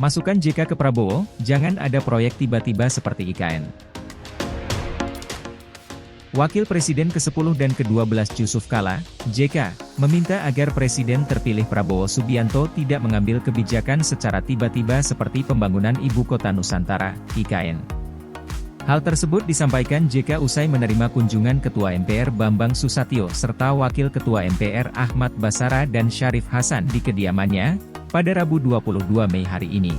Masukan JK ke Prabowo, jangan ada proyek tiba-tiba seperti IKN. Wakil Presiden ke-10 dan ke-12 Yusuf Kala, JK, meminta agar Presiden terpilih Prabowo Subianto tidak mengambil kebijakan secara tiba-tiba seperti pembangunan Ibu Kota Nusantara, IKN. Hal tersebut disampaikan JK usai menerima kunjungan Ketua MPR Bambang Susatyo serta Wakil Ketua MPR Ahmad Basara dan Syarif Hasan di kediamannya, pada Rabu 22 Mei hari ini.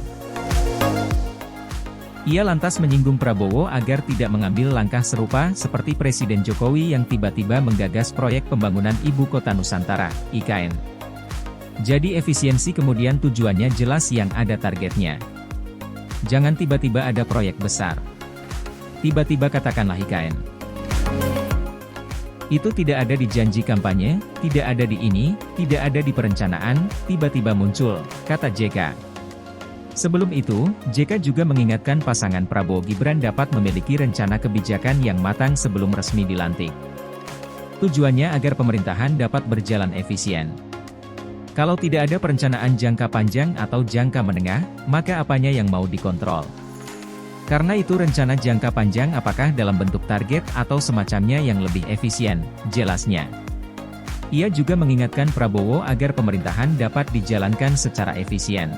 Ia lantas menyinggung Prabowo agar tidak mengambil langkah serupa seperti Presiden Jokowi yang tiba-tiba menggagas proyek pembangunan Ibu Kota Nusantara, IKN. Jadi efisiensi kemudian tujuannya jelas yang ada targetnya. Jangan tiba-tiba ada proyek besar. Tiba-tiba katakanlah IKN. Itu tidak ada di janji kampanye, tidak ada di ini, tidak ada di perencanaan, tiba-tiba muncul, kata JK. Sebelum itu, JK juga mengingatkan pasangan Prabowo Gibran dapat memiliki rencana kebijakan yang matang sebelum resmi dilantik. Tujuannya agar pemerintahan dapat berjalan efisien. Kalau tidak ada perencanaan jangka panjang atau jangka menengah, maka apanya yang mau dikontrol? Karena itu rencana jangka panjang apakah dalam bentuk target atau semacamnya yang lebih efisien, jelasnya. Ia juga mengingatkan Prabowo agar pemerintahan dapat dijalankan secara efisien.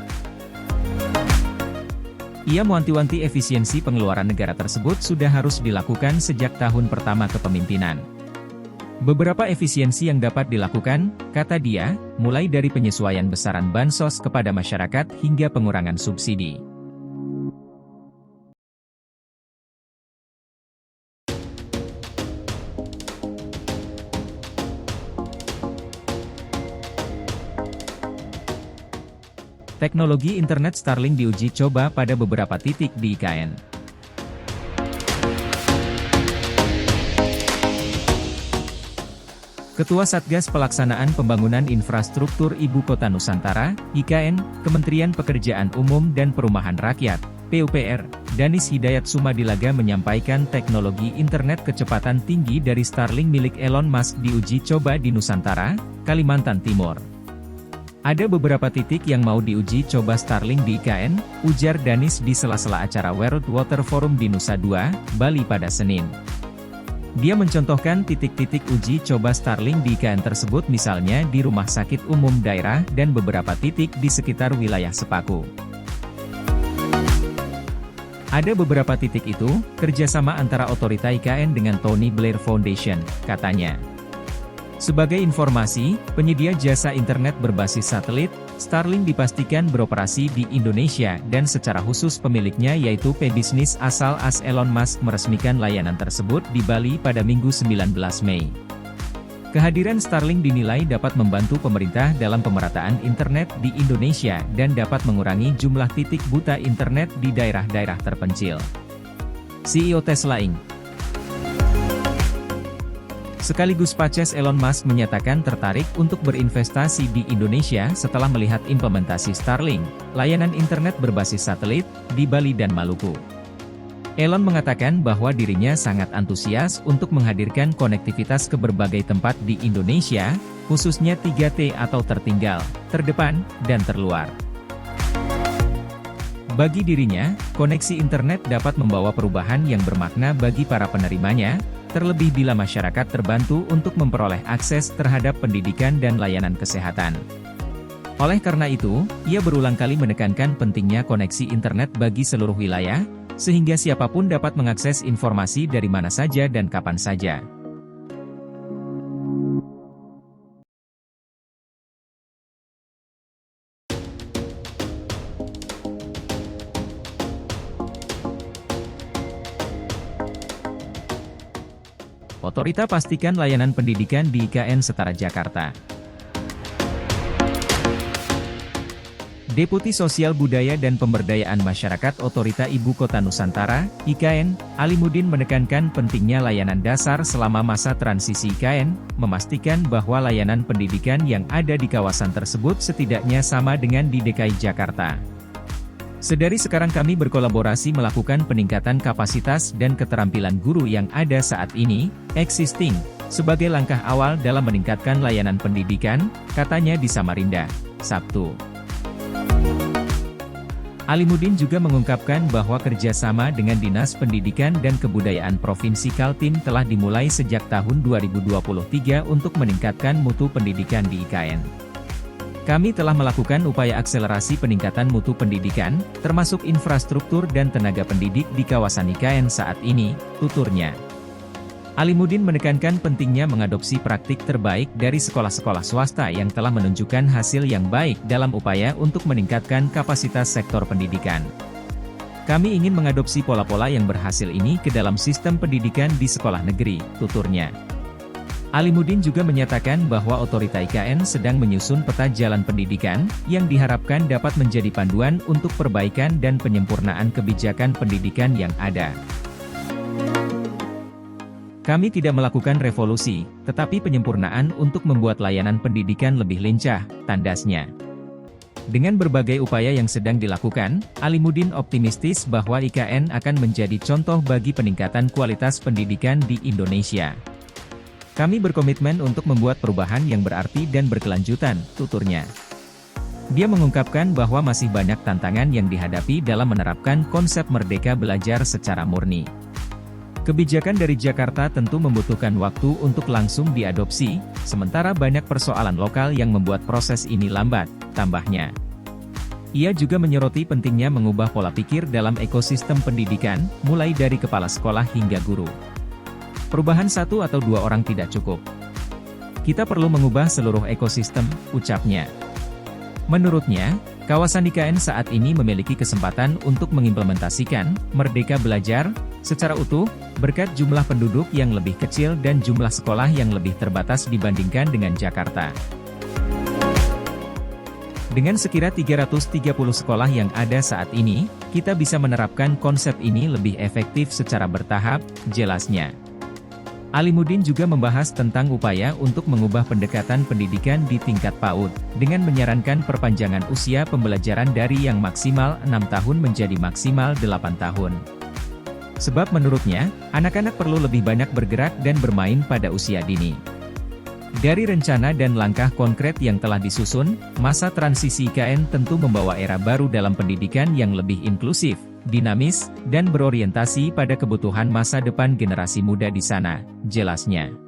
Ia mewanti-wanti efisiensi pengeluaran negara tersebut sudah harus dilakukan sejak tahun pertama kepemimpinan. Beberapa efisiensi yang dapat dilakukan, kata dia, mulai dari penyesuaian besaran bansos kepada masyarakat hingga pengurangan subsidi. Teknologi internet Starlink diuji coba pada beberapa titik di IKN. Ketua Satgas Pelaksanaan Pembangunan Infrastruktur Ibu Kota Nusantara, IKN, Kementerian Pekerjaan Umum dan Perumahan Rakyat, PUPR, Danis Hidayat Sumadilaga menyampaikan teknologi internet kecepatan tinggi dari Starlink milik Elon Musk diuji coba di Nusantara, Kalimantan Timur. Ada beberapa titik yang mau diuji coba Starlink di IKN, ujar Danis di sela-sela acara World Water Forum di Nusa Dua, Bali pada Senin. Dia mencontohkan titik-titik uji coba Starlink di IKN tersebut misalnya di Rumah Sakit Umum Daerah dan beberapa titik di sekitar wilayah Sepaku. Ada beberapa titik itu, kerjasama antara otorita IKN dengan Tony Blair Foundation, katanya. Sebagai informasi, penyedia jasa internet berbasis satelit, Starlink dipastikan beroperasi di Indonesia dan secara khusus pemiliknya yaitu pebisnis asal AS Elon Musk meresmikan layanan tersebut di Bali pada Minggu 19 Mei. Kehadiran Starlink dinilai dapat membantu pemerintah dalam pemerataan internet di Indonesia dan dapat mengurangi jumlah titik buta internet di daerah-daerah terpencil. CEO Tesla Inc. Sekaligus Paces Elon Musk menyatakan tertarik untuk berinvestasi di Indonesia setelah melihat implementasi Starlink, layanan internet berbasis satelit, di Bali dan Maluku. Elon mengatakan bahwa dirinya sangat antusias untuk menghadirkan konektivitas ke berbagai tempat di Indonesia, khususnya 3T atau tertinggal, terdepan, dan terluar. Bagi dirinya, koneksi internet dapat membawa perubahan yang bermakna bagi para penerimanya, terlebih bila masyarakat terbantu untuk memperoleh akses terhadap pendidikan dan layanan kesehatan. Oleh karena itu, ia berulang kali menekankan pentingnya koneksi internet bagi seluruh wilayah, sehingga siapapun dapat mengakses informasi dari mana saja dan kapan saja. Otorita pastikan layanan pendidikan di IKN setara Jakarta. Deputi Sosial Budaya dan Pemberdayaan Masyarakat Otorita Ibu Kota Nusantara, IKN, Alimuddin menekankan pentingnya layanan dasar selama masa transisi IKN, memastikan bahwa layanan pendidikan yang ada di kawasan tersebut setidaknya sama dengan di DKI Jakarta. Sedari sekarang kami berkolaborasi melakukan peningkatan kapasitas dan keterampilan guru yang ada saat ini, existing, sebagai langkah awal dalam meningkatkan layanan pendidikan, katanya di Samarinda, Sabtu. Alimuddin juga mengungkapkan bahwa kerjasama dengan Dinas Pendidikan dan Kebudayaan Provinsi Kaltim telah dimulai sejak tahun 2023 untuk meningkatkan mutu pendidikan di IKN. Kami telah melakukan upaya akselerasi peningkatan mutu pendidikan, termasuk infrastruktur dan tenaga pendidik di kawasan IKN saat ini, tuturnya. Alimuddin menekankan pentingnya mengadopsi praktik terbaik dari sekolah-sekolah swasta yang telah menunjukkan hasil yang baik dalam upaya untuk meningkatkan kapasitas sektor pendidikan. Kami ingin mengadopsi pola-pola yang berhasil ini ke dalam sistem pendidikan di sekolah negeri, tuturnya. Alimuddin juga menyatakan bahwa otorita IKN sedang menyusun peta jalan pendidikan, yang diharapkan dapat menjadi panduan untuk perbaikan dan penyempurnaan kebijakan pendidikan yang ada. Kami tidak melakukan revolusi, tetapi penyempurnaan untuk membuat layanan pendidikan lebih lincah, tandasnya. Dengan berbagai upaya yang sedang dilakukan, Alimuddin optimistis bahwa IKN akan menjadi contoh bagi peningkatan kualitas pendidikan di Indonesia. Kami berkomitmen untuk membuat perubahan yang berarti dan berkelanjutan, tuturnya. Dia mengungkapkan bahwa masih banyak tantangan yang dihadapi dalam menerapkan konsep merdeka belajar secara murni. Kebijakan dari Jakarta tentu membutuhkan waktu untuk langsung diadopsi, sementara banyak persoalan lokal yang membuat proses ini lambat, tambahnya. Ia juga menyoroti pentingnya mengubah pola pikir dalam ekosistem pendidikan, mulai dari kepala sekolah hingga guru. Perubahan satu atau dua orang tidak cukup. Kita perlu mengubah seluruh ekosistem, ucapnya. Menurutnya, kawasan IKN saat ini memiliki kesempatan untuk mengimplementasikan Merdeka Belajar secara utuh, berkat jumlah penduduk yang lebih kecil dan jumlah sekolah yang lebih terbatas dibandingkan dengan Jakarta. Dengan sekira 330 sekolah yang ada saat ini, kita bisa menerapkan konsep ini lebih efektif secara bertahap, jelasnya. Alimuddin juga membahas tentang upaya untuk mengubah pendekatan pendidikan di tingkat PAUD, dengan menyarankan perpanjangan usia pembelajaran dari yang maksimal 6 tahun menjadi maksimal 8 tahun. Sebab menurutnya, anak-anak perlu lebih banyak bergerak dan bermain pada usia dini. Dari rencana dan langkah konkret yang telah disusun, masa transisi IKN tentu membawa era baru dalam pendidikan yang lebih inklusif, dinamis, dan berorientasi pada kebutuhan masa depan generasi muda di sana, jelasnya.